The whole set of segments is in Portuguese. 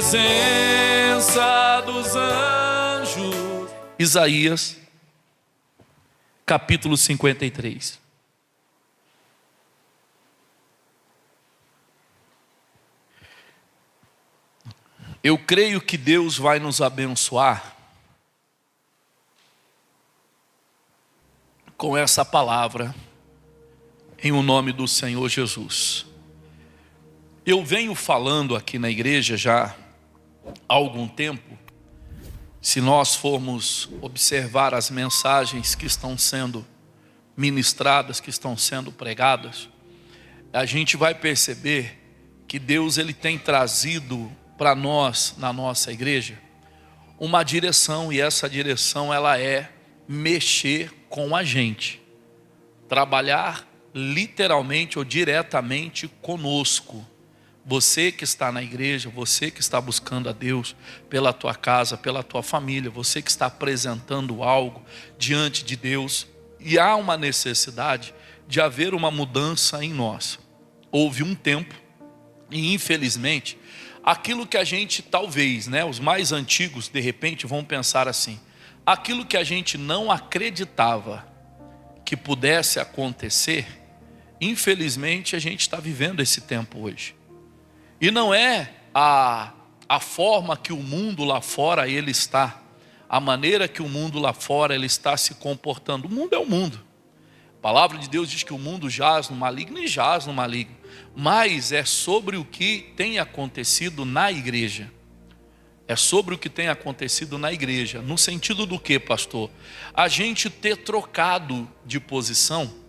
presença dos anjos. Isaías, capítulo 53. Eu creio que Deus vai nos abençoar com essa palavra, em o nome do Senhor Jesus. Eu venho falando aqui na igreja já há algum tempo. Se nós formos observar as mensagens que estão sendo ministradas, que estão sendo pregadas, a gente vai perceber que Deus ele tem trazido para nós, na nossa igreja, uma direção, e essa direção ela é mexer com a gente, trabalhar literalmente ou diretamente conosco. Você que está na igreja, você que está buscando a Deus pela tua casa, pela tua família, você que está apresentando algo diante de Deus, e há uma necessidade de haver uma mudança em nós. Houve um tempo, e infelizmente, aquilo que a gente talvez, os mais antigos de repente vão pensar assim, aquilo que a gente não acreditava que pudesse acontecer, infelizmente a gente está vivendo esse tempo hoje. E não é a forma que o mundo lá fora ele está, a maneira que o mundo lá fora ele está se comportando. O mundo é o mundo. A palavra de Deus diz que o mundo jaz no maligno e jaz no maligno. Mas é sobre o que tem acontecido na igreja. É sobre o que tem acontecido na igreja. No sentido do que, pastor? A gente ter trocado de posição,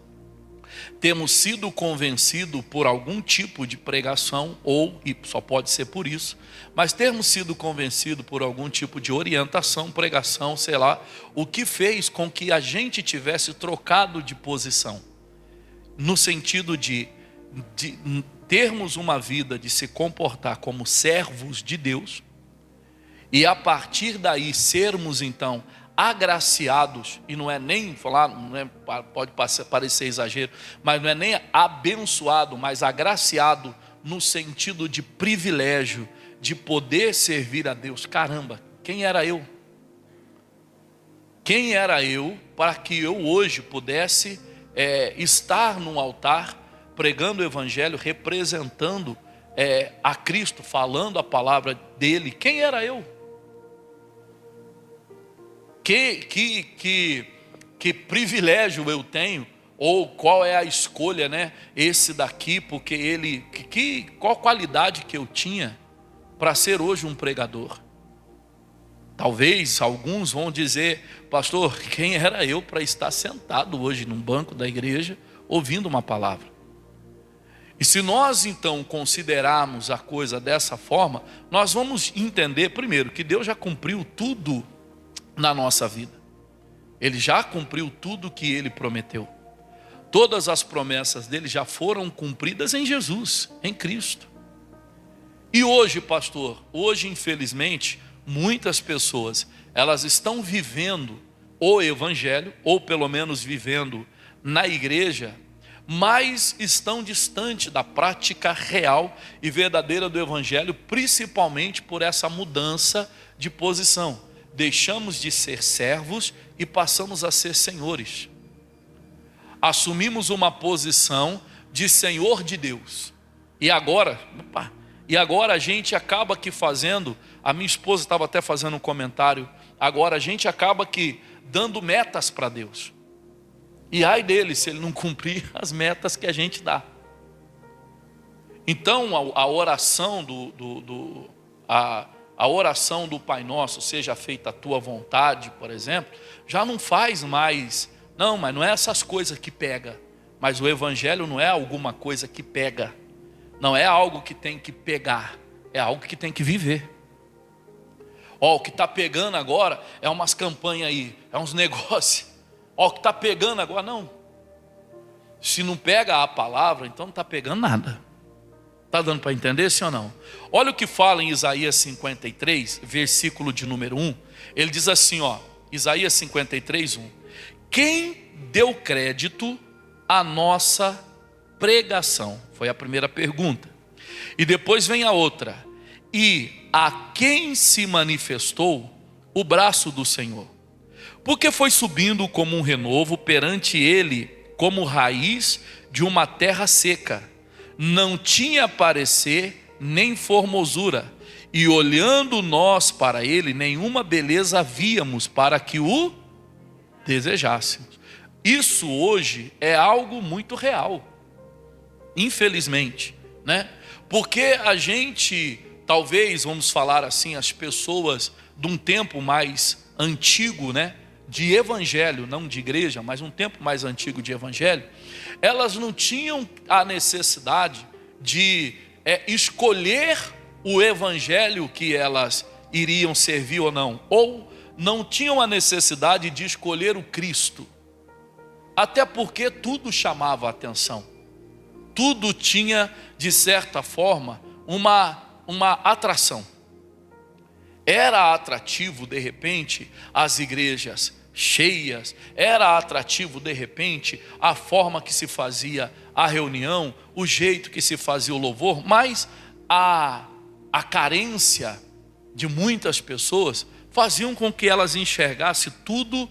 temos sido convencidos por algum tipo de pregação, e só pode ser por isso, mas termos sido convencidos por algum tipo de orientação, pregação, sei lá, o que fez com que a gente tivesse trocado de posição, no sentido de termos uma vida de se comportar como servos de Deus, e a partir daí sermos então agraciados, e não é nem falar, pode parecer exagero, mas não é nem abençoado, mas agraciado no sentido de privilégio, de poder servir a Deus. Caramba, quem era eu? Quem era eu para que eu hoje pudesse estar num altar, pregando o evangelho, representando a Cristo, falando a palavra dele? Quem era eu? Que privilégio eu tenho, ou qual é a escolha, esse daqui, porque qual qualidade que eu tinha para ser hoje um pregador? Talvez alguns vão dizer, pastor, quem era eu para estar sentado hoje num banco da igreja, ouvindo uma palavra? E se nós então considerarmos a coisa dessa forma, nós vamos entender primeiro que Deus já cumpriu tudo na nossa vida. Ele já cumpriu tudo que Ele prometeu. Todas as promessas dele já foram cumpridas em Jesus, em Cristo. E hoje, pastor, hoje infelizmente, muitas pessoas, elas estão vivendo o evangelho, ou pelo menos vivendo na igreja, mas estão distante da prática real e verdadeira do evangelho, principalmente por essa mudança de posição. Deixamos de ser servos e passamos a ser senhores. Assumimos uma posição de senhor de Deus. E agora a gente acaba aqui fazendo, a minha esposa estava até fazendo um comentário, agora a gente acaba aqui dando metas para Deus. E ai dele se ele não cumprir as metas que a gente dá. Então a oração a oração do Pai Nosso, seja feita a tua vontade, por exemplo, já não faz mais, mas não é essas coisas que pega, mas o evangelho não é alguma coisa que pega, não é algo que tem que pegar, é algo que tem que viver. O que está pegando agora é umas campanhas aí, é uns negócios, o que está pegando agora, não, se não pega a palavra, então não está pegando nada. Está dando para entender, sim ou não? Olha o que fala em Isaías 53, versículo de número 1. Ele diz assim, Isaías 53, 1. Quem deu crédito à nossa pregação? Foi a primeira pergunta. E depois vem a outra. e a quem se manifestou o braço do Senhor. Porque foi subindo como um renovo perante ele, como raiz de uma terra seca. Não tinha parecer nem formosura, e olhando nós para ele, nenhuma beleza víamos para que o desejássemos. Isso hoje é algo muito real, infelizmente, né? Porque a gente, talvez, vamos falar assim, as pessoas de um tempo mais antigo, né? De evangelho, não de igreja, mas um tempo mais antigo de evangelho, elas não tinham a necessidade de escolher o evangelho que elas iriam servir ou não tinham a necessidade de escolher o Cristo, até porque tudo chamava a atenção, tudo tinha, de certa forma, uma atração. Era atrativo, de repente, as igrejas cheias, era atrativo, de repente, a forma que se fazia a reunião, o jeito que se fazia o louvor, mas a carência de muitas pessoas faziam com que elas enxergassem tudo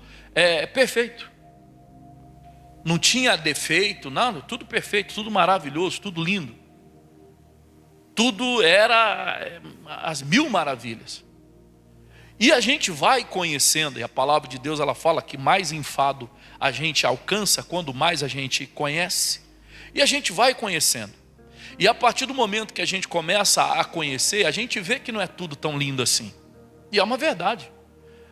perfeito. Não tinha defeito, nada, tudo perfeito, tudo maravilhoso, tudo lindo. Tudo era as mil maravilhas. E a gente vai conhecendo, e a palavra de Deus ela fala que mais enfado a gente alcança quando mais a gente conhece. E a gente vai conhecendo. E a partir do momento que a gente começa a conhecer, a gente vê que não é tudo tão lindo assim. E é uma verdade.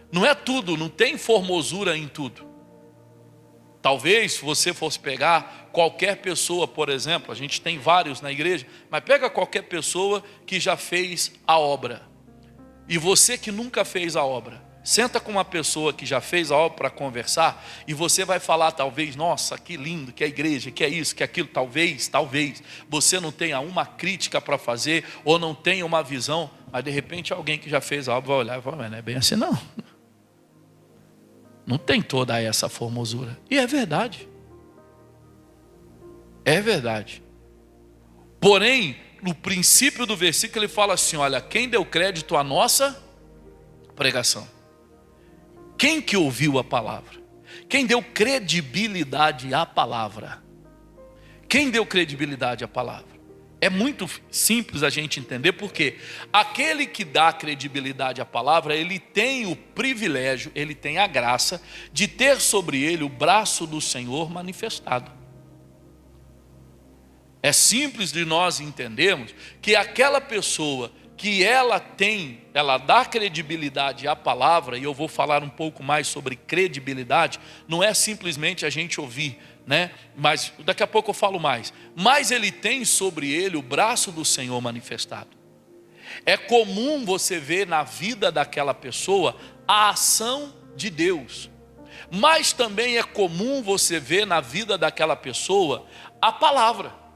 Não é tudo, não tem formosura em tudo. Talvez, se você fosse pegar qualquer pessoa, por exemplo, a gente tem vários na igreja, mas pega qualquer pessoa que já fez a obra. E você que nunca fez a obra, senta com uma pessoa que já fez a obra para conversar, e você vai falar talvez, nossa, que lindo, que é a igreja, que é isso, que é aquilo. Talvez, você não tenha uma crítica para fazer, ou não tenha uma visão, mas de repente alguém que já fez a obra vai olhar e falar, mas não é bem assim não. Não tem toda essa formosura. E é verdade. É verdade. Porém, no princípio do versículo ele fala assim, olha, quem deu crédito à nossa pregação? Quem que ouviu a palavra? Quem deu credibilidade à palavra? Quem deu credibilidade à palavra? É muito simples a gente entender, porque aquele que dá credibilidade à palavra, ele tem o privilégio, ele tem a graça de ter sobre ele o braço do Senhor manifestado. É simples de nós entendermos que aquela pessoa que ela dá credibilidade à palavra, e eu vou falar um pouco mais sobre credibilidade, não é simplesmente a gente ouvir, né? Mas daqui a pouco eu falo mais. Mas ele tem sobre ele o braço do Senhor manifestado. É comum você ver na vida daquela pessoa a ação de Deus, mas também é comum você ver na vida daquela pessoa a palavra.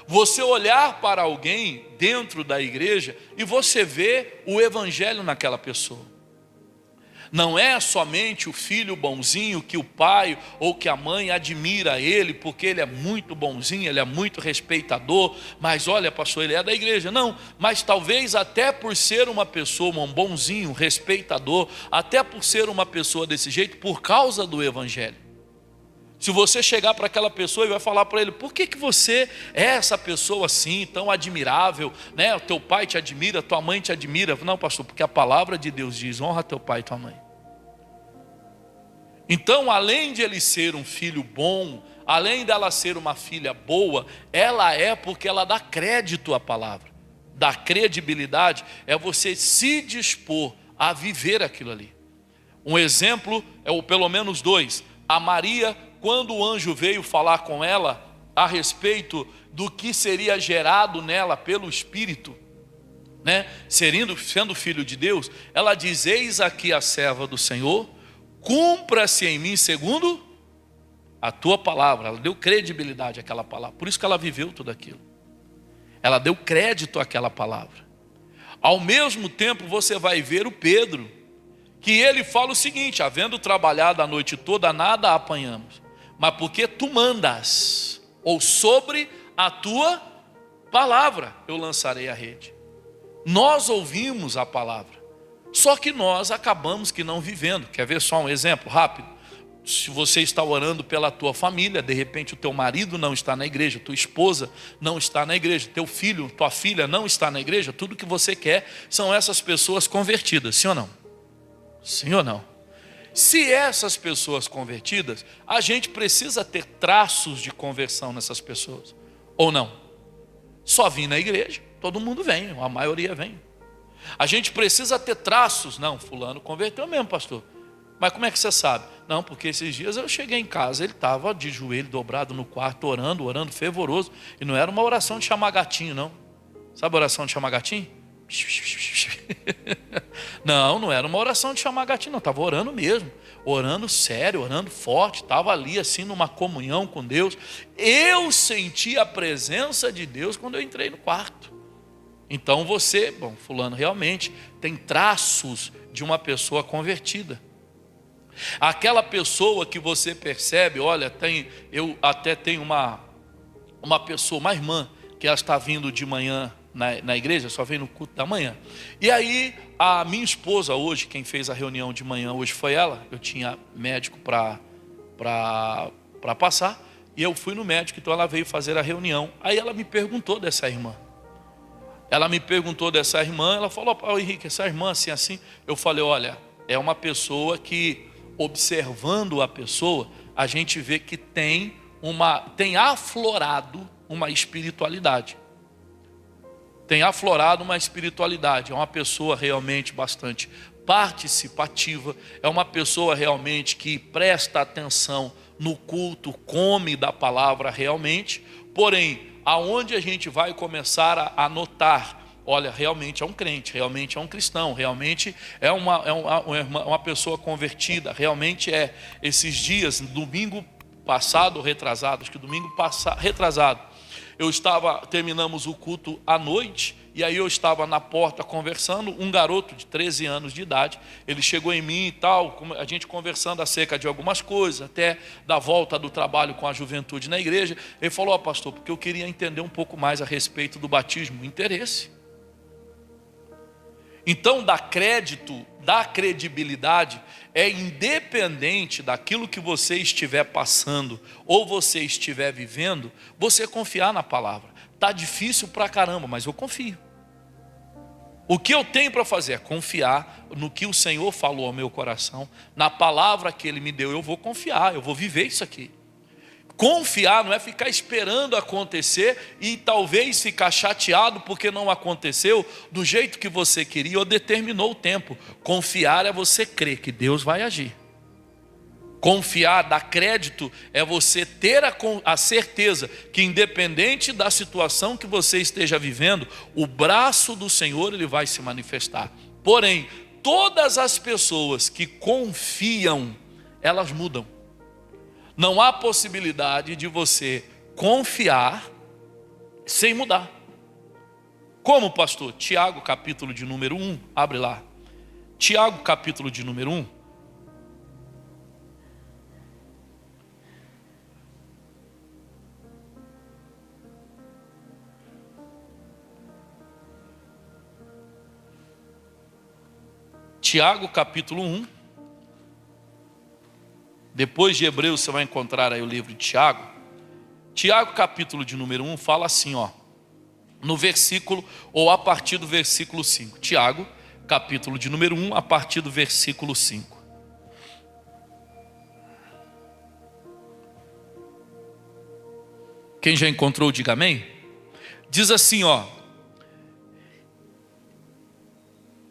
Você olhar para alguém dentro da igreja e você vê o evangelho naquela pessoa. Não é somente o filho bonzinho que o pai ou que a mãe admira ele, porque ele é muito bonzinho, ele é muito respeitador, mas olha, pastor, ele é da igreja. Não, mas talvez até por ser uma pessoa, um bonzinho, respeitador, até por ser uma pessoa desse jeito, por causa do evangelho. Se você chegar para aquela pessoa e vai falar para ele, por que você é essa pessoa assim, tão admirável, né? O teu pai te admira, tua mãe te admira. Não, pastor, porque a palavra de Deus diz, honra teu pai e tua mãe. Então, além de ele ser um filho bom, além dela ser uma filha boa, ela é porque ela dá crédito à palavra. Dá credibilidade é você se dispor a viver aquilo ali. Um exemplo, ou pelo menos dois. A Maria, quando o anjo veio falar com ela a respeito do que seria gerado nela pelo Espírito, né? Sendo filho de Deus, ela diz, eis aqui a serva do Senhor, cumpra-se em mim segundo a tua palavra. Ela deu credibilidade àquela palavra, por isso que ela viveu tudo aquilo. Ela deu crédito àquela palavra. Ao mesmo tempo você vai ver o Pedro, que ele fala o seguinte, havendo trabalhado a noite toda, nada apanhamos, mas porque tu mandas, ou sobre a tua palavra eu lançarei a rede. Nós ouvimos a palavra, só que nós acabamos que não vivendo. Quer ver só um exemplo rápido? Se você está orando pela tua família, de repente o teu marido não está na igreja, tua esposa não está na igreja, teu filho, tua filha não está na igreja, tudo que você quer são essas pessoas convertidas, sim ou não? Sim ou não? Se essas pessoas convertidas, a gente precisa ter traços de conversão nessas pessoas, ou não? Só vir na igreja, todo mundo vem, a maioria vem. A gente precisa ter traços, não, fulano converteu mesmo, pastor. Mas como é que você sabe? Não, porque esses dias eu cheguei em casa, ele estava de joelho dobrado no quarto, orando fervoroso. E não era uma oração de chamar gatinho, não. Sabe a oração de chamar gatinho? Não era uma oração de chamar gatinho, não. Estava orando mesmo. Orando sério, orando forte. Estava ali assim numa comunhão com Deus. Eu senti a presença de Deus quando eu entrei no quarto. Então você, fulano realmente tem traços de uma pessoa convertida. Aquela pessoa que você percebe, olha, eu até tenho uma pessoa, uma irmã, que ela está vindo de manhã na igreja, só vem no culto da manhã. E aí, a minha esposa hoje, quem fez a reunião de manhã hoje foi ela. Eu tinha médico para passar, e eu fui no médico, então ela veio fazer a reunião. Aí ela me perguntou dessa irmã. Ela falou, Henrique, essa irmã assim. Eu falei, olha, é uma pessoa que, observando a pessoa, a gente vê que tem aflorado uma espiritualidade. É uma pessoa realmente bastante participativa, é uma pessoa realmente que presta atenção no culto, come da palavra realmente. Porém, aonde a gente vai começar a notar, olha, realmente é um crente, realmente é um cristão, realmente é uma pessoa convertida, realmente é. Esses dias, domingo passado, retrasado, retrasado, terminamos o culto à noite, e aí eu estava na porta conversando, um garoto de 13 anos de idade, ele chegou em mim e tal, a gente conversando acerca de algumas coisas, até da volta do trabalho com a juventude na igreja. Ele falou, pastor, porque eu queria entender um pouco mais a respeito do batismo. Interesse. Então, dar crédito, dar credibilidade, é independente daquilo que você estiver passando ou você estiver vivendo, você confiar na palavra. Está difícil pra caramba, mas eu confio. O que eu tenho para fazer é confiar no que o Senhor falou ao meu coração, na palavra que Ele me deu. Eu vou confiar, eu vou viver isso aqui. Confiar não é ficar esperando acontecer e talvez ficar chateado porque não aconteceu do jeito que você queria ou determinou o tempo. Confiar é você crer que Deus vai agir. Confiar, dar crédito, é você ter a certeza que, independente da situação que você esteja vivendo, o braço do Senhor ele vai se manifestar. Porém, todas as pessoas que confiam, elas mudam. Não há possibilidade de você confiar sem mudar. Como, pastor? Tiago, capítulo de número 1, abre lá. Tiago, capítulo de número 1. Tiago, capítulo 1. Depois de Hebreus você vai encontrar aí o livro de Tiago. Tiago, capítulo de número 1, fala assim, no versículo, ou a partir do versículo 5. Tiago, capítulo de número 1, a partir do versículo 5. Quem já encontrou, diga amém. Diz assim,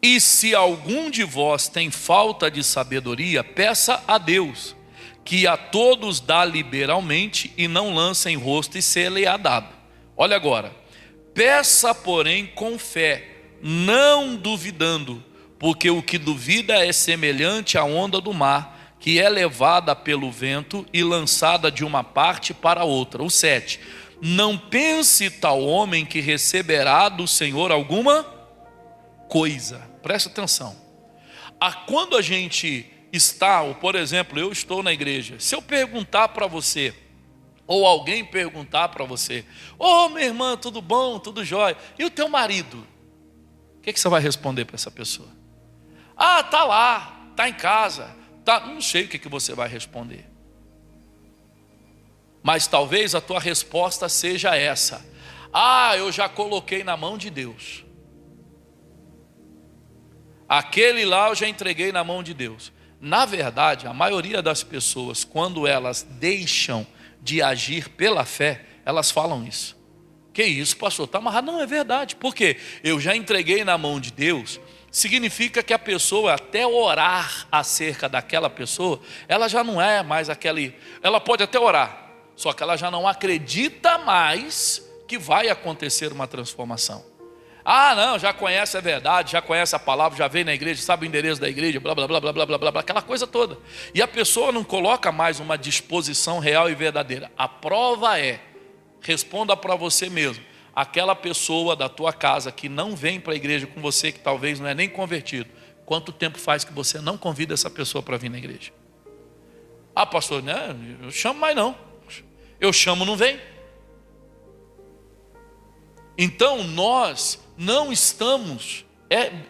e se algum de vós tem falta de sabedoria, peça a Deus, que a todos dá liberalmente e não lança em rosto e ser-lhe-á dado. Olha agora, peça porém com fé, não duvidando, porque o que duvida é semelhante à onda do mar, que é levada pelo vento e lançada de uma parte para outra. O 7, não pense tal homem que receberá do Senhor alguma coisa. Presta atenção. Quando a gente está, ou por exemplo, eu estou na igreja, se eu perguntar para você, ou alguém perguntar para você, minha irmã, tudo bom, tudo jóia, e o teu marido? que você vai responder para essa pessoa? Ah, está lá, está em casa, tá. Não sei o que você vai responder. Mas talvez a tua resposta seja essa: ah, eu já coloquei na mão de Deus. Aquele lá eu já entreguei na mão de Deus. Na verdade, a maioria das pessoas, quando elas deixam de agir pela fé, elas falam isso. Que isso, pastor? Está amarrado? Não, é verdade. Por quê? Eu já entreguei na mão de Deus. Significa que a pessoa, até orar acerca daquela pessoa, ela já não é mais aquele... Ela pode até orar, só que ela já não acredita mais que vai acontecer uma transformação. Ah, não, já conhece a verdade, já conhece a palavra, já veio na igreja, sabe o endereço da igreja, blá, blá, blá, blá, blá, blá, blá, blá, aquela coisa toda. E a pessoa não coloca mais uma disposição real e verdadeira. A prova é, responda para você mesmo, aquela pessoa da tua casa que não vem para a igreja com você, que talvez não é nem convertido, quanto tempo faz que você não convida essa pessoa para vir na igreja? Ah, pastor, né, eu chamo, mas não. Eu chamo, não vem. Então nós não estamos,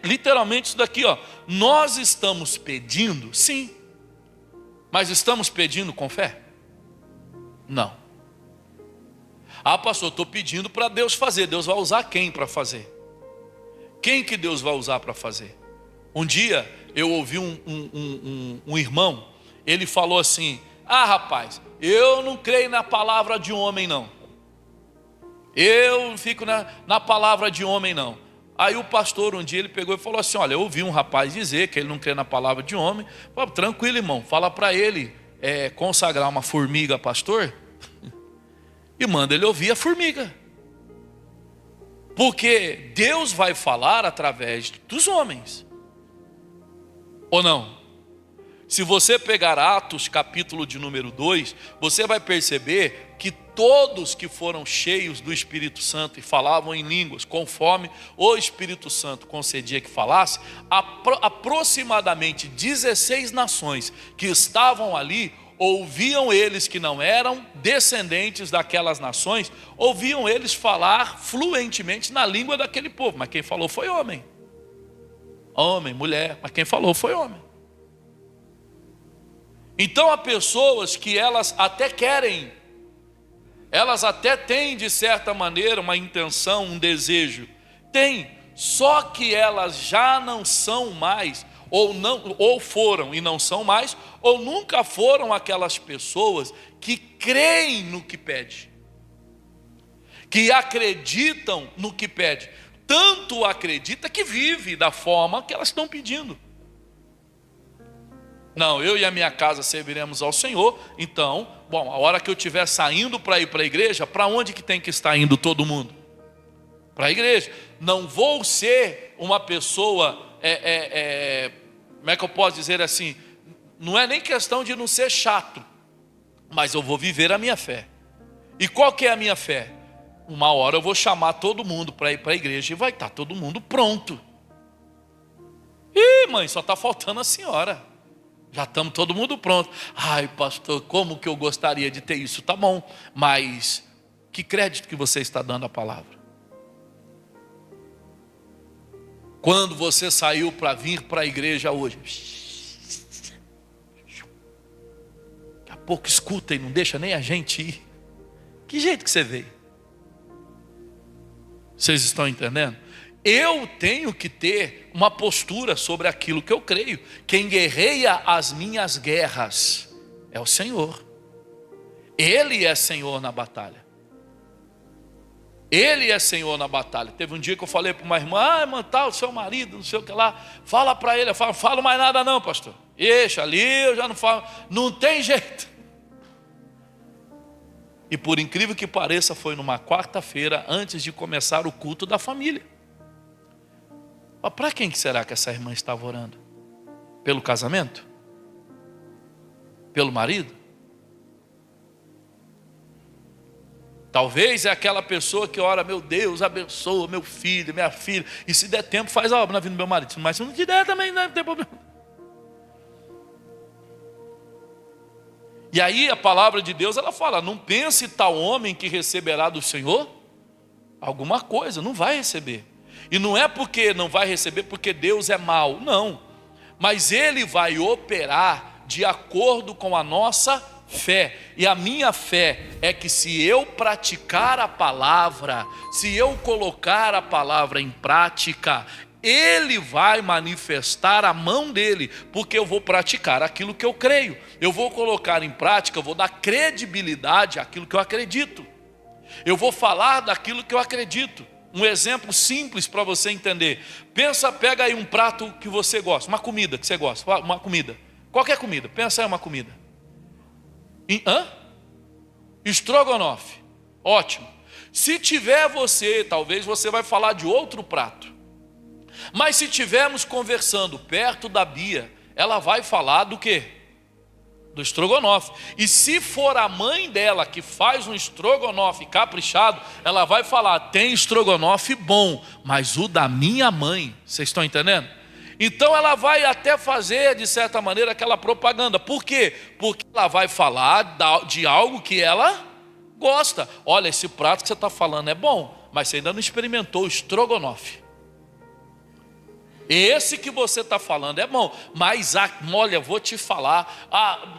literalmente isso daqui, ó, nós estamos pedindo, sim, mas estamos pedindo com fé? Não. Ah, pastor, estou pedindo para Deus fazer. Deus vai usar quem para fazer? Quem que Deus vai usar para fazer? Um dia eu ouvi um irmão, ele falou assim: ah, rapaz, eu não creio na palavra de homem não. Eu não fico na palavra de homem não. Aí o pastor um dia ele pegou e falou assim: olha, eu ouvi um rapaz dizer que ele não crê na palavra de homem. Falei, tranquilo, irmão, fala para ele consagrar uma formiga, pastor, e manda ele ouvir a formiga. Porque Deus vai falar através dos homens. Ou não? Se você pegar Atos, capítulo de número 2, você vai perceber que todos que foram cheios do Espírito Santo e falavam em línguas, conforme o Espírito Santo concedia que falasse, aproximadamente 16 nações que estavam ali, ouviam eles que não eram descendentes daquelas nações, ouviam eles falar fluentemente na língua daquele povo, mas quem falou foi homem. Homem, mulher, mas quem falou foi homem. Então há pessoas que elas até querem, elas até têm de certa maneira uma intenção, um desejo, tem, só que elas já não são mais, ou foram e não são mais, ou nunca foram aquelas pessoas que creem no que pede, que acreditam no que pede, tanto acredita que vive da forma que elas estão pedindo. Não, eu e a minha casa serviremos ao Senhor. Então, bom, a hora que eu estiver saindo para ir para a igreja, para onde que tem que estar indo todo mundo? Para a igreja. Não vou ser uma pessoa, como é que eu posso dizer assim? Não é nem questão de não ser chato, mas eu vou viver a minha fé. E qual que é a minha fé? Uma hora eu vou chamar todo mundo para ir para a igreja e vai estar todo mundo pronto. Ih, mãe, só está faltando a senhora. Já estamos todo mundo pronto. Ai, pastor, como que eu gostaria de ter isso? Tá bom, mas que crédito que você está dando à palavra? Quando você saiu para vir para a igreja hoje, daqui a pouco escuta e não deixa nem a gente ir. Que jeito que você veio? Vocês estão entendendo? Eu tenho que ter uma postura sobre aquilo que eu creio. Quem guerreia as minhas guerras é o Senhor. Ele é Senhor na batalha. Ele é Senhor na batalha. Teve um dia que eu falei para uma irmã: ah, irmã, tá, o seu marido, não sei o que lá, fala para ele. Eu falo, não falo mais nada não, pastor. Deixa ali, eu já não falo. Não tem jeito. E por incrível que pareça, foi numa quarta-feira, antes de começar o culto da família. Para quem será que essa irmã estava orando? Pelo casamento? Pelo marido? Talvez é aquela pessoa que ora: meu Deus, abençoa meu filho, minha filha, e se der tempo faz a obra na vida do meu marido. Mas se não te der também não tem problema. E aí a palavra de Deus ela fala: não pense tal homem que receberá do Senhor alguma coisa, não vai receber. E não é porque não vai receber porque Deus é mau, não. Mas Ele vai operar de acordo com a nossa fé. E a minha fé é que se eu praticar a palavra, se eu colocar a palavra em prática, Ele vai manifestar a mão dele, porque eu vou praticar aquilo que eu creio. Eu vou colocar em prática, eu vou dar credibilidade àquilo que eu acredito. Eu vou falar daquilo que eu acredito. Um exemplo simples para você entender. Pega aí um prato que você gosta, uma comida que você gosta, uma comida. Qualquer comida, pensa aí uma comida. Estrogonofe, ótimo. Se tiver você, talvez você vai falar de outro prato. Mas se tivermos conversando perto da Bia, ela vai falar do quê? Do estrogonofe. E se for a mãe dela que faz um estrogonofe caprichado, ela vai falar, tem estrogonofe bom, mas o da minha mãe. Vocês estão entendendo? Então ela vai até fazer, de certa maneira, aquela propaganda. Por quê? Porque ela vai falar de algo que ela gosta. Olha, esse prato que você está falando é bom, mas você ainda não experimentou o estrogonofe. Esse que você está falando é bom, mas olha, vou te falar,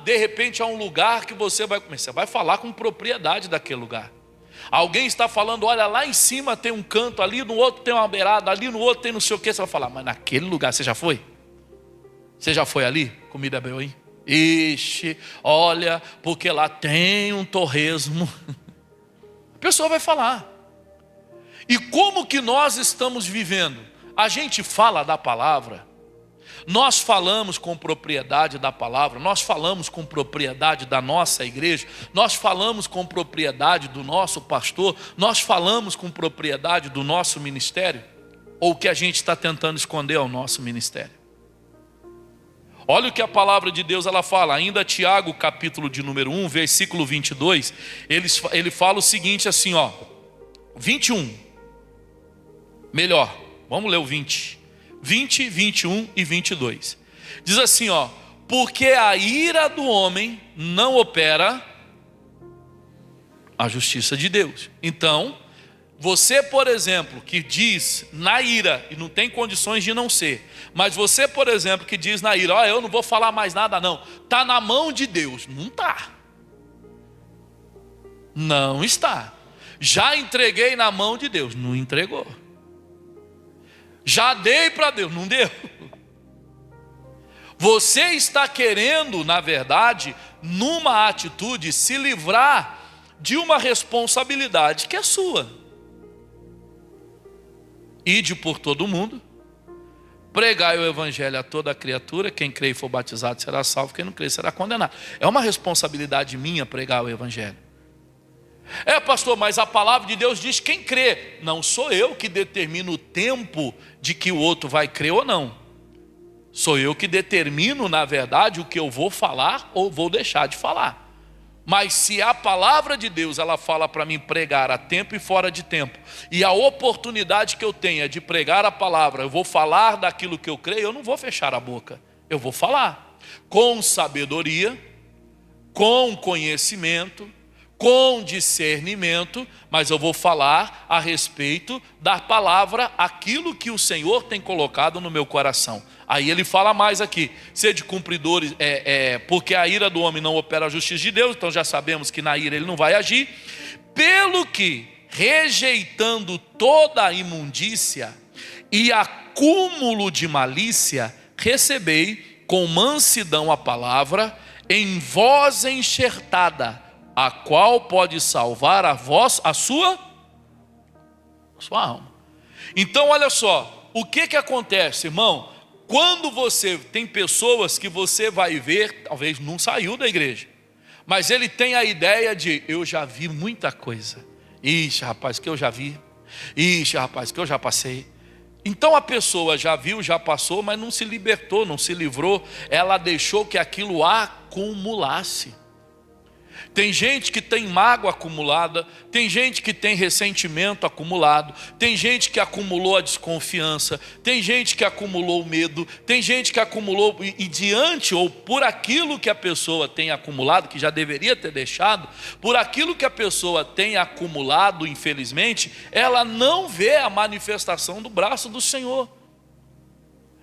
de repente há um lugar que você vai falar com propriedade daquele lugar. Alguém está falando, olha, lá em cima tem um canto, ali no outro tem uma beirada, ali no outro tem não sei o que. Você vai falar, mas naquele lugar você já foi? Você já foi ali? Comida boa, hein? Ixi, olha, porque lá tem um torresmo. A pessoa vai falar. E como que nós estamos vivendo? A gente fala da palavra, nós falamos com propriedade da palavra, nós falamos com propriedade da nossa igreja, nós falamos com propriedade do nosso pastor, nós falamos com propriedade do nosso ministério, ou o que a gente está tentando esconder é o nosso ministério. Olha o que a palavra de Deus ela fala, ainda Tiago capítulo de número 1, versículo 22, ele fala o seguinte assim, 21, melhor. Vamos ler o 20, 21 e 22. Diz assim, porque a ira do homem não opera a justiça de Deus. Então, você, por exemplo, que diz na ira, e não tem condições de não ser, mas você, por exemplo, que diz na ira, eu não vou falar mais nada não, está na mão de Deus. Não está. Não está. Já entreguei na mão de Deus. Não entregou. Já dei para Deus, não deu. Você está querendo, na verdade, numa atitude, se livrar de uma responsabilidade que é sua. Ide por todo mundo, pregai o evangelho a toda criatura, quem crê e for batizado será salvo, quem não crê será condenado. É uma responsabilidade minha pregar o evangelho. Pastor, mas a palavra de Deus diz quem crê. Não sou eu que determino o tempo de que o outro vai crer ou não. Sou eu que determino, na verdade, o que eu vou falar ou vou deixar de falar. Mas se a palavra de Deus, ela fala para mim pregar a tempo e fora de tempo, e a oportunidade que eu tenho é de pregar a palavra, eu vou falar daquilo que eu creio, eu não vou fechar a boca. Eu vou falar com sabedoria, com conhecimento, com discernimento, mas eu vou falar a respeito da palavra, aquilo que o Senhor tem colocado no meu coração. Aí ele fala mais aqui, sede cumpridores, porque a ira do homem não opera a justiça de Deus, então já sabemos que na ira ele não vai agir, pelo que, rejeitando toda a imundícia e acúmulo de malícia, recebei com mansidão a palavra, em voz enxertada, a qual pode salvar a sua alma. Então olha só, o que acontece, irmão? Quando você tem pessoas que você vai ver, talvez não saiu da igreja, mas ele tem a ideia de, eu já vi muita coisa. Ixi, rapaz, que eu já vi. Ixi, rapaz, que eu já passei. Então a pessoa já viu, já passou, mas não se libertou, não se livrou. Ela deixou que aquilo acumulasse. Tem gente que tem mágoa acumulada, tem gente que tem ressentimento acumulado, tem gente que acumulou a desconfiança, tem gente que acumulou o medo, tem gente que acumulou, e diante ou por aquilo que a pessoa tem acumulado, que já deveria ter deixado, por aquilo que a pessoa tem acumulado, infelizmente, ela não vê a manifestação do braço do Senhor.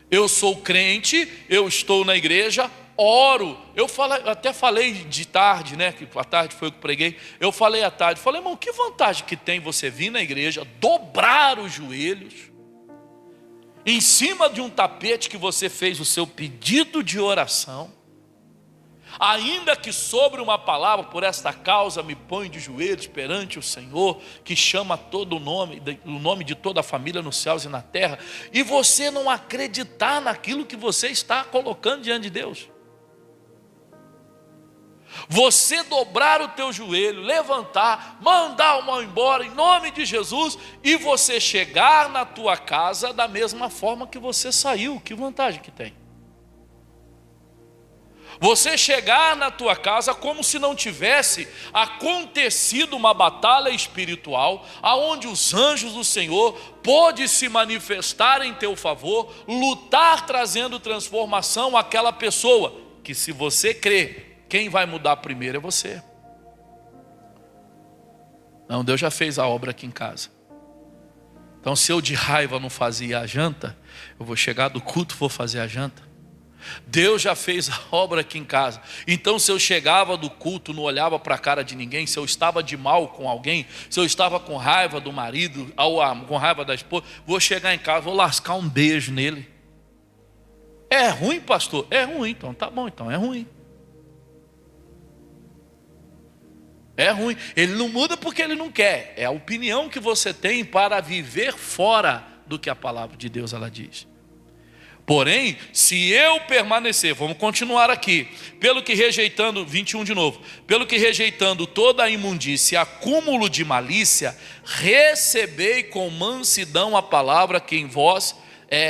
Eu sou crente, eu estou na igreja, oro. Eu até falei de tarde, né? Que à tarde foi o que preguei. Eu falei à tarde, falei, irmão, que vantagem que tem você vir na igreja, dobrar os joelhos, em cima de um tapete que você fez o seu pedido de oração, ainda que sobre uma palavra, por esta causa me ponho de joelhos perante o Senhor, que chama todo o nome de toda a família nos céus e na terra, e você não acreditar naquilo que você está colocando diante de Deus. Você dobrar o teu joelho, levantar, mandar o mal embora em nome de Jesus, e você chegar na tua casa da mesma forma que você saiu. Que vantagem que tem? Você chegar na tua casa como se não tivesse acontecido uma batalha espiritual, aonde os anjos do Senhor pôde se manifestar em teu favor, lutar trazendo transformação àquela pessoa, que se você crê, quem vai mudar primeiro é você. Não, Deus já fez a obra aqui em casa. Então se eu de raiva não fazia a janta, eu vou chegar do culto e vou fazer a janta. Deus já fez a obra aqui em casa. Então se eu chegava do culto, não olhava para a cara de ninguém, se eu estava de mal com alguém, se eu estava com raiva do marido, ou com raiva da esposa, vou chegar em casa, vou lascar um beijo nele. É ruim, pastor? É ruim, então tá bom, então é ruim. É ruim. Ele não muda porque ele não quer. É a opinião que você tem para viver fora do que a palavra de Deus ela diz. Porém, se eu permanecer, vamos continuar aqui, pelo que rejeitando, 21 de novo, pelo que rejeitando toda a imundícia e acúmulo de malícia, recebei com mansidão a palavra que em vós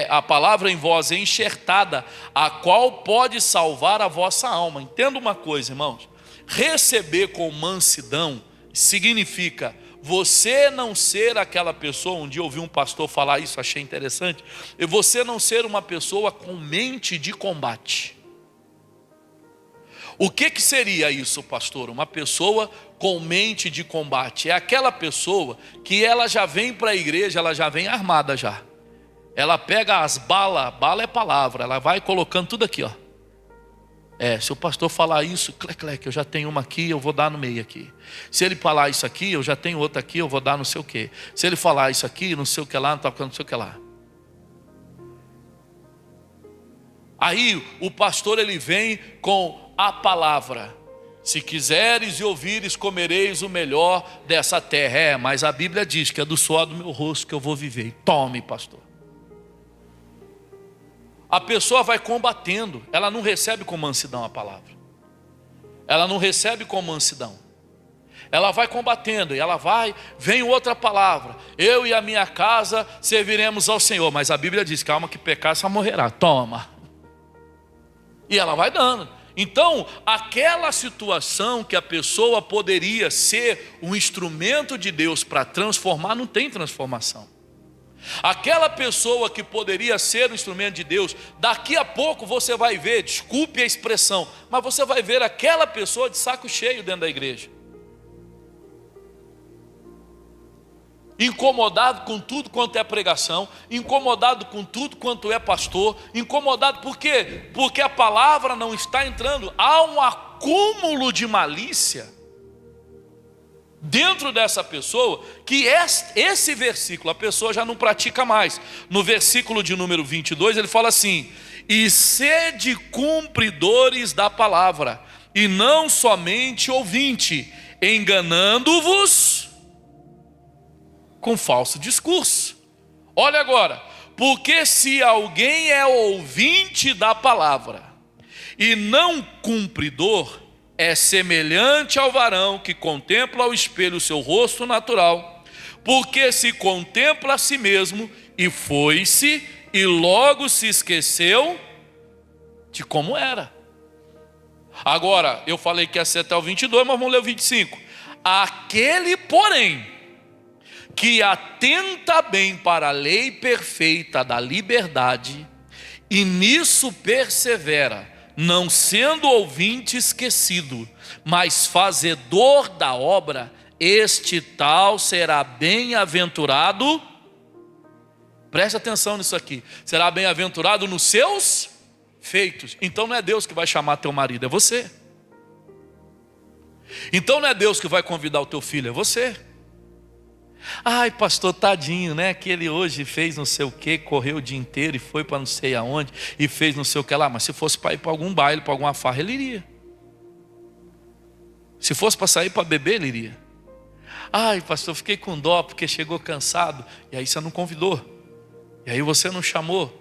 a palavra em vós é enxertada, a qual pode salvar a vossa alma. Entenda uma coisa, irmãos. Receber com mansidão significa você não ser aquela pessoa, um dia eu ouvi um pastor falar isso, achei interessante, e você não ser uma pessoa com mente de combate. O que seria isso, pastor? Uma pessoa com mente de combate é aquela pessoa que ela já vem para a igreja, ela já vem armada já. Ela pega as balas, bala é palavra, ela vai colocando tudo aqui, ó. Se o pastor falar isso, clec, eu já tenho uma aqui, eu vou dar no meio aqui. Se ele falar isso aqui, eu já tenho outra aqui, eu vou dar não sei o quê. Se ele falar isso aqui, não sei o que lá, não sei o que lá. Aí o pastor ele vem com a palavra. Se quiseres e ouvires, comereis o melhor dessa terra. Mas a Bíblia diz que é do suor do meu rosto que eu vou viver. Tome, pastor. A pessoa vai combatendo, ela não recebe com mansidão a palavra. Ela não recebe com mansidão. Ela vai combatendo, e ela vem outra palavra. Eu e a minha casa serviremos ao Senhor. Mas a Bíblia diz, calma que pecar só morrerá. Toma. E ela vai dando. Então, aquela situação que a pessoa poderia ser um instrumento de Deus para transformar, não tem transformação. Aquela pessoa que poderia ser um instrumento de Deus, daqui a pouco você vai ver, desculpe a expressão, mas você vai ver aquela pessoa de saco cheio dentro da igreja, incomodado com tudo quanto é pregação, incomodado com tudo quanto é pastor, incomodado, por quê? Porque a palavra não está entrando, há um acúmulo de malícia dentro dessa pessoa, que esse versículo a pessoa já não pratica mais. No versículo de número 22 ele fala assim: e sede cumpridores da palavra, e não somente ouvinte, enganando-vos com falso discurso. Olha agora, porque se alguém é ouvinte da palavra e não cumpridor, é semelhante ao varão que contempla ao espelho o seu rosto natural, porque se contempla a si mesmo e foi-se, e logo se esqueceu de como era. Agora, eu falei que ia ser até o 22, mas vamos ler o 25. Aquele, porém, que atenta bem para a lei perfeita da liberdade, e nisso persevera, não sendo ouvinte esquecido, mas fazedor da obra, este tal será bem-aventurado. Preste atenção nisso aqui. Será bem-aventurado nos seus feitos. Então não é Deus que vai chamar teu marido, é você. Então não é Deus que vai convidar o teu filho, é você. Ai, pastor, tadinho, né? Que ele hoje fez não sei o que, correu o dia inteiro e foi para não sei aonde, e fez não sei o que lá. Mas se fosse para ir para algum baile, para alguma farra, ele iria. Se fosse para sair para beber, ele iria. Ai, pastor, fiquei com dó porque chegou cansado. E aí você não convidou. E aí você não chamou.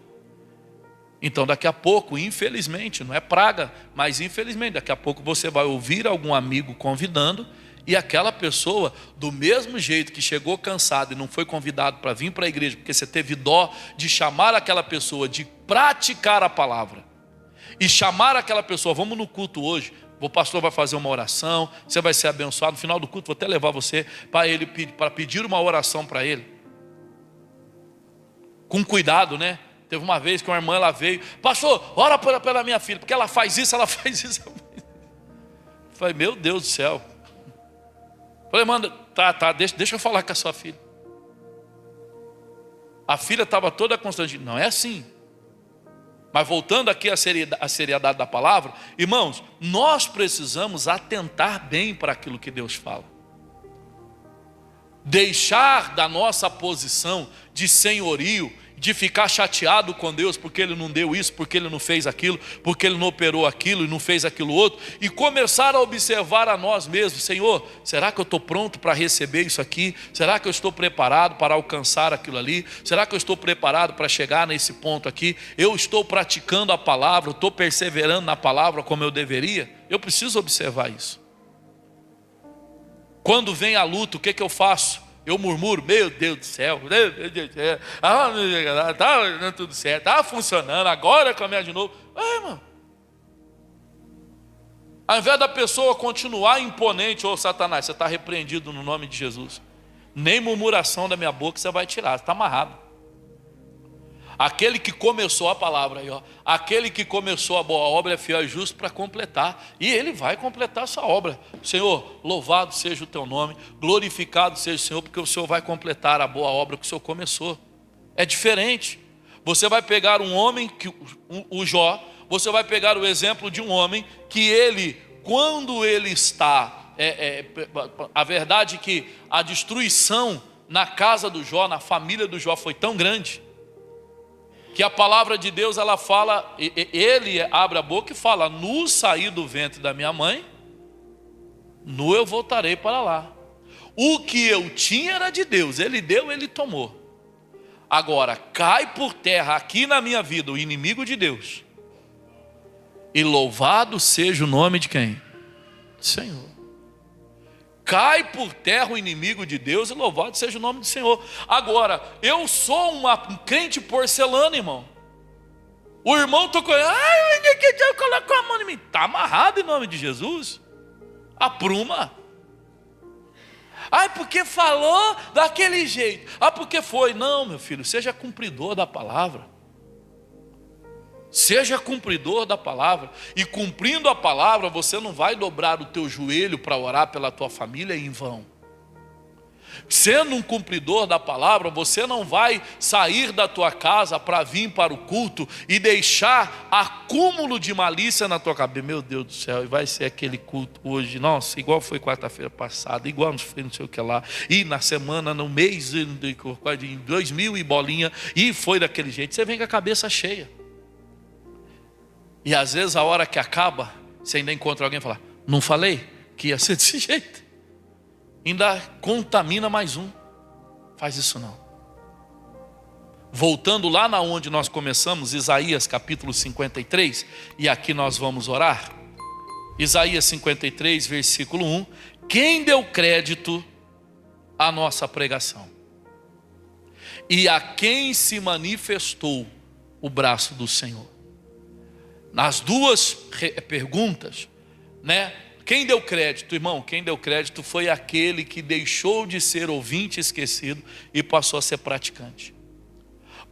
Então daqui a pouco, infelizmente, não é praga, mas infelizmente, daqui a pouco você vai ouvir algum amigo convidando, e aquela pessoa, do mesmo jeito que chegou cansado e não foi convidado para vir para a igreja, porque você teve dó de chamar aquela pessoa, de praticar a palavra, e chamar aquela pessoa, vamos no culto hoje, o pastor vai fazer uma oração, você vai ser abençoado, no final do culto vou até levar você para pedir uma oração para ele, com cuidado, né? Teve uma vez que uma irmã, ela veio, pastor, ora pela minha filha, porque ela faz isso, ela faz isso. Eu falei, meu Deus do céu. Falei, manda, deixa eu falar com a sua filha. A filha estava toda constrangida. Não é assim. Mas voltando aqui à seriedade da palavra, irmãos, nós precisamos atentar bem para aquilo que Deus fala. Deixar da nossa posição de senhorio, de ficar chateado com Deus porque Ele não deu isso, porque Ele não fez aquilo, porque Ele não operou aquilo e não fez aquilo outro, e começar a observar a nós mesmos. Senhor, será que eu estou pronto para receber isso aqui? Será que eu estou preparado para alcançar aquilo ali? Será que eu estou preparado para chegar nesse ponto aqui? Eu estou praticando a palavra, eu estou perseverando na palavra como eu deveria? Eu preciso observar isso. Quando vem a luta, o que eu faço? Eu murmuro, meu Deus do céu, está dando tudo certo, está funcionando, agora caminhar de novo. Irmão, ao invés da pessoa continuar imponente, ô Satanás, você está repreendido no nome de Jesus. Nem murmuração da minha boca você vai tirar, você está amarrado. Aquele que começou a palavra aí, ó, aquele que começou a boa obra é fiel e justo para completar, e ele vai completar essa obra. Senhor, louvado seja o teu nome, glorificado seja o Senhor, porque o Senhor vai completar a boa obra que o Senhor começou. É diferente. Você vai pegar um homem, o Jó, você vai pegar o exemplo de um homem que ele, quando ele está, a verdade é que a destruição na casa do Jó, na família do Jó foi tão grande, que a palavra de Deus, ela fala, ele abre a boca e fala, nu saí do ventre da minha mãe, nu eu voltarei para lá. O que eu tinha era de Deus, ele deu, ele tomou. Agora, cai por terra aqui na minha vida o inimigo de Deus, e louvado seja o nome de quem? Senhor. Cai por terra o inimigo de Deus, e louvado seja o nome do Senhor. Agora, eu sou um crente porcelana, irmão. O irmão tocou, colocou a mão em mim. Está amarrado em nome de Jesus. Apruma. Porque falou daquele jeito. Porque foi. Não, meu filho, seja cumpridor da palavra. Seja cumpridor da palavra. E cumprindo a palavra, você não vai dobrar o teu joelho para orar pela tua família em vão. Sendo um cumpridor da palavra, você não vai sair da tua casa para vir para o culto e deixar acúmulo de malícia na tua cabeça. Meu Deus do céu, e vai ser aquele culto hoje, nossa, igual foi quarta-feira passada, igual foi não sei o que lá, e na semana, no mês de 2000 e bolinha, e foi daquele jeito. Você vem com a cabeça cheia. E às vezes a hora que acaba, você ainda encontra alguém e fala, não falei que ia ser desse jeito? Ainda contamina mais um. Faz isso não. Voltando lá na onde nós começamos, Isaías capítulo 53, e aqui nós vamos orar. Isaías 53, versículo 1. Quem deu crédito à nossa pregação? E a quem se manifestou o braço do Senhor? Nas duas perguntas, né? Quem deu crédito, irmão? Quem deu crédito foi aquele que deixou de ser ouvinte esquecido e passou a ser praticante.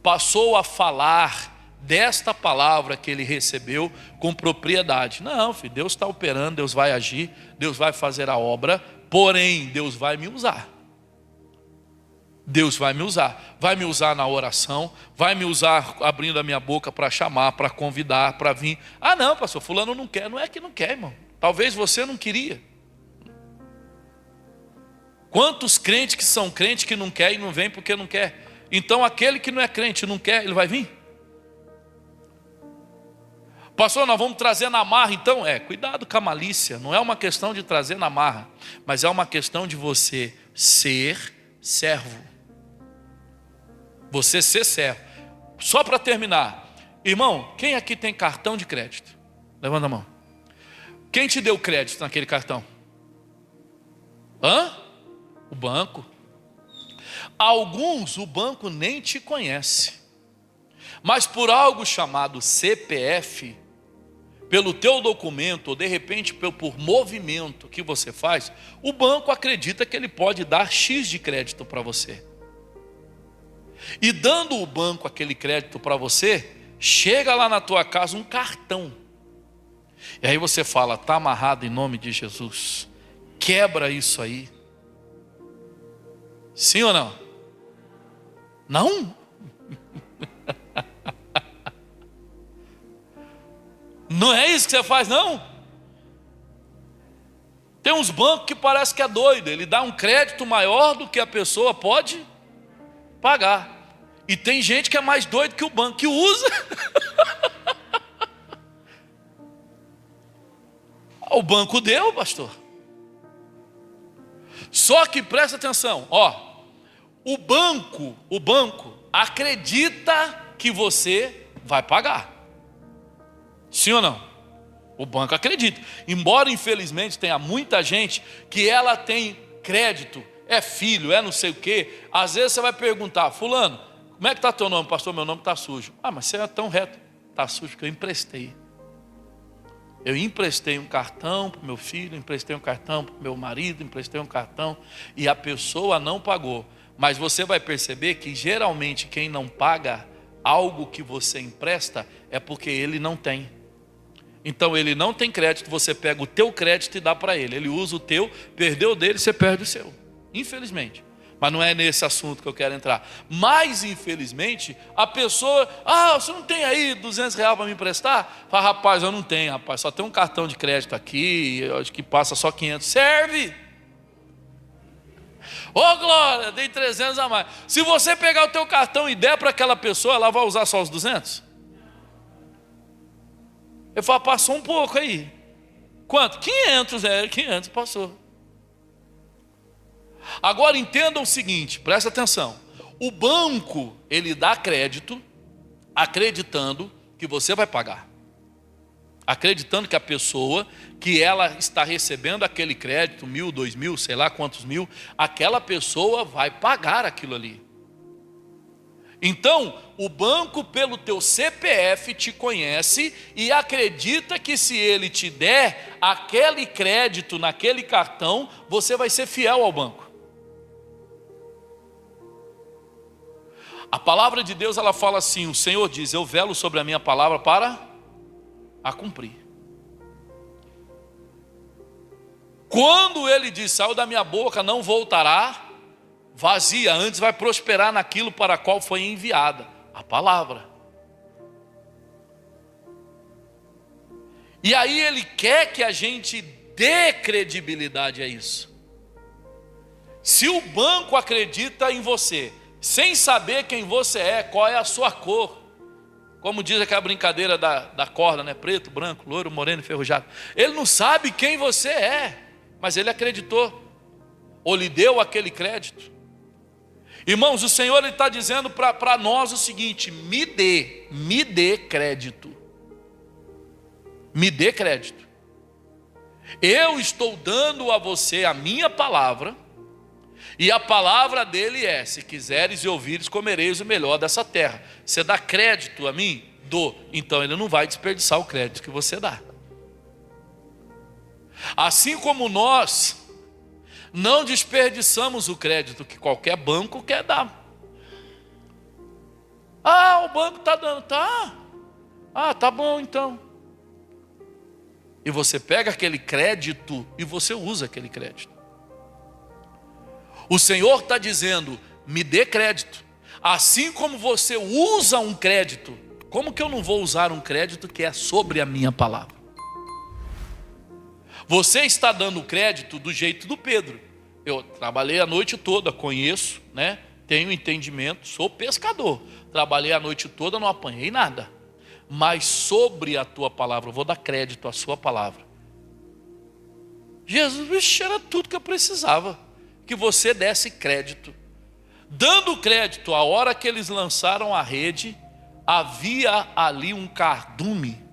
Passou a falar desta palavra que ele recebeu com propriedade. Não, filho, Deus está operando, Deus vai agir, Deus vai fazer a obra, porém, Deus vai me usar. Deus vai me usar na oração, vai me usar abrindo a minha boca para chamar, para convidar, para vir. Ah não, pastor, fulano não quer. Não é que não quer, irmão. Talvez você não queria. Quantos crentes que são crentes que não quer e não vem porque não quer? Então aquele que não é crente, não quer, ele vai vir? Pastor, nós vamos trazer na marra então? Cuidado com a malícia. Não é uma questão de trazer na marra, mas é uma questão de você ser servo. Você ser servo. Só para terminar, irmão, quem aqui tem cartão de crédito? Levanta a mão. Quem te deu crédito naquele cartão? O banco. Alguns o banco nem te conhece, mas por algo chamado CPF, pelo teu documento, ou de repente por movimento que você faz, o banco acredita que ele pode dar X de crédito para você. E dando o banco aquele crédito para você, chega lá na tua casa um cartão. E aí você fala, está amarrado em nome de Jesus. Quebra isso aí. Sim ou não? Não? Não é isso que você faz, não? Tem uns bancos que parece que é doido. Ele dá um crédito maior do que a pessoa pode pagar. E tem gente que é mais doido que o banco, que usa. O banco deu, pastor. Só que presta atenção, o banco acredita que você vai pagar. Sim ou não? O banco acredita. Embora infelizmente tenha muita gente que ela tem crédito, é filho, é não sei o quê. Às vezes você vai perguntar, fulano, como é que está teu nome? Pastor, meu nome está sujo. Mas você é tão reto. Está sujo que eu emprestei. Eu emprestei um cartão para o meu filho, emprestei um cartão para o meu marido, emprestei um cartão e a pessoa não pagou. Mas você vai perceber que geralmente quem não paga algo que você empresta é porque ele não tem. Então ele não tem crédito, você pega o teu crédito e dá para ele. Ele usa o teu, perdeu o dele, você perde o seu. Infelizmente. Mas não é nesse assunto que eu quero entrar. Mas infelizmente a pessoa, você não tem aí R$200 para me emprestar? Fala, rapaz, eu não tenho, rapaz, só tem um cartão de crédito aqui, eu acho que passa só 500. Serve! Glória, dei 300 a mais. Se você pegar o teu cartão e der para aquela pessoa, ela vai usar só os 200? Eu falo, passou um pouco aí. Quanto? 500, 500 passou. Agora entendam o seguinte, presta atenção. O banco, ele dá crédito, acreditando que você vai pagar. Acreditando que a pessoa, que ela está recebendo aquele crédito, 1.000, 2.000, sei lá quantos mil, aquela pessoa vai pagar aquilo ali. Então, o banco pelo teu CPF te conhece e acredita que se ele te der aquele crédito naquele cartão, você vai ser fiel ao banco. A palavra de Deus, ela fala assim, o Senhor diz, eu velo sobre a minha palavra para a cumprir. Quando ele diz, saiu da minha boca, não voltará vazia, antes vai prosperar naquilo para qual foi enviada, a palavra. E aí ele quer que a gente dê credibilidade a isso. Se o banco acredita em você, sem saber quem você é, qual é a sua cor, como diz aquela brincadeira da corda, né? Preto, branco, loiro, moreno, enferrujado. Ele não sabe quem você é, mas ele acreditou, ou lhe deu aquele crédito. Irmãos, o Senhor está dizendo para nós o seguinte, me dê crédito. Me dê crédito. Eu estou dando a você a minha palavra, e a palavra dele é, se quiseres e ouvires, comereis o melhor dessa terra. Você dá crédito a mim? Dou. Então ele não vai desperdiçar o crédito que você dá. Assim como nós não desperdiçamos o crédito que qualquer banco quer dar. Ah, o banco está dando, tá? Ah, tá bom então. E você pega aquele crédito e você usa aquele crédito. O Senhor está dizendo, me dê crédito. Assim como você usa um crédito, como que eu não vou usar um crédito que é sobre a minha palavra? Você está dando crédito do jeito do Pedro. Eu trabalhei a noite toda, conheço, né? Tenho entendimento, sou pescador. Trabalhei a noite toda, não apanhei nada. Mas sobre a tua palavra, eu vou dar crédito à sua palavra. Jesus, era tudo que eu precisava, que você desse crédito. Dando crédito, a hora que eles lançaram a rede, havia ali um cardume,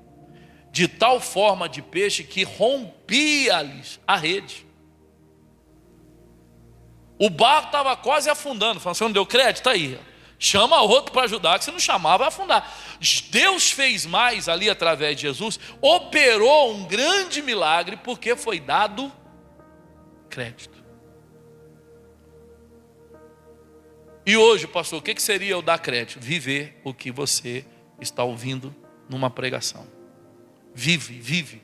de tal forma de peixe que rompia-lhes a rede. O barco estava quase afundando. Falando, você não deu crédito? Aí, chama outro para ajudar, que se não chamar vai afundar. Deus fez mais ali através de Jesus, operou um grande milagre, porque foi dado crédito. E hoje, pastor, o que seria eu dar crédito? Viver o que você está ouvindo numa pregação. Vive.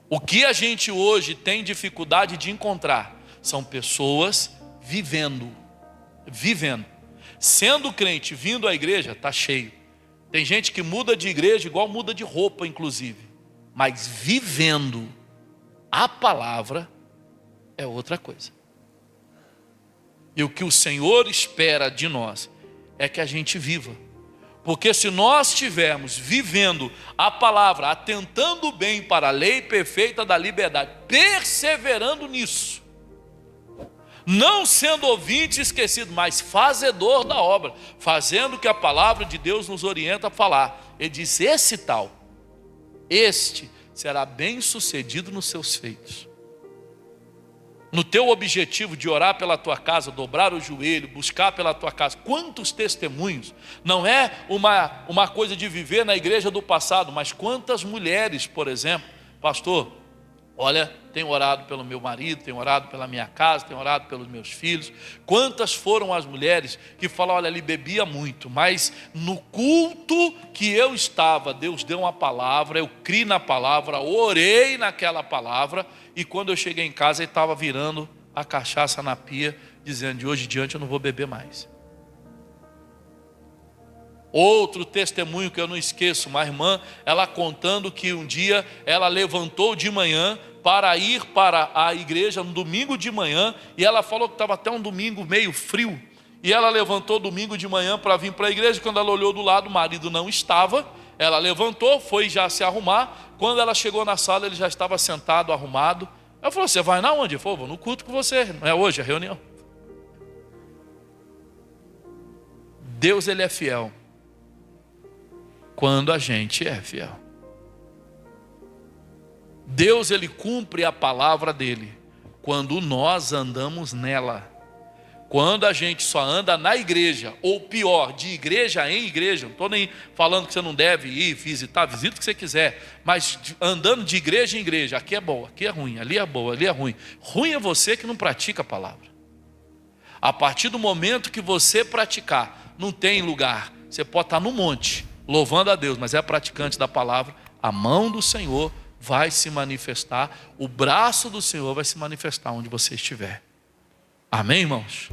O que a gente hoje tem dificuldade de encontrar são pessoas vivendo. Sendo crente, vindo à igreja, está cheio. Tem gente que muda de igreja igual muda de roupa, inclusive. Mas vivendo a palavra é outra coisa. E o que o Senhor espera de nós é que a gente viva. Porque se nós estivermos vivendo a palavra, atentando bem para a lei perfeita da liberdade, perseverando nisso, não sendo ouvinte esquecido, mas fazedor da obra, fazendo o que a palavra de Deus nos orienta a falar. Ele diz, este será bem sucedido nos seus feitos. No teu objetivo de orar pela tua casa, dobrar o joelho, buscar pela tua casa, quantos testemunhos, não é uma coisa de viver na igreja do passado, mas quantas mulheres, por exemplo, pastor, olha, tenho orado pelo meu marido, tenho orado pela minha casa, tenho orado pelos meus filhos. Quantas foram as mulheres que falam, olha, ele bebia muito, mas no culto que eu estava, Deus deu uma palavra, eu criei na palavra, orei naquela palavra, e quando eu cheguei em casa, ele estava virando a cachaça na pia, dizendo, de hoje em diante eu não vou beber mais. Outro testemunho que eu não esqueço, uma irmã, ela contando que um dia ela levantou de manhã para ir para a igreja no domingo de manhã, e ela falou que estava até um domingo meio frio, e ela levantou domingo de manhã para vir para a igreja. Quando ela olhou do lado, o marido não estava. Ela levantou, foi já se arrumar. Quando ela chegou na sala, ele já estava sentado, arrumado. Ela falou, você vai na onde? Ele falou, vou no culto com você, não é hoje a reunião. Deus, ele é fiel quando a gente é fiel. Deus, ele cumpre a palavra dele quando nós andamos nela. Quando a gente só anda na igreja, ou pior, de igreja em igreja, não estou nem falando que você não deve ir visitar, visita o que você quiser, mas andando de igreja em igreja, aqui é bom, aqui é ruim, ali é bom, ali é ruim. Ruim é você que não pratica a palavra. A partir do momento que você praticar, não tem lugar, você pode estar no monte, louvando a Deus, mas é praticante da palavra, a mão do Senhor vai se manifestar, o braço do Senhor vai se manifestar onde você estiver. Amém, irmãos?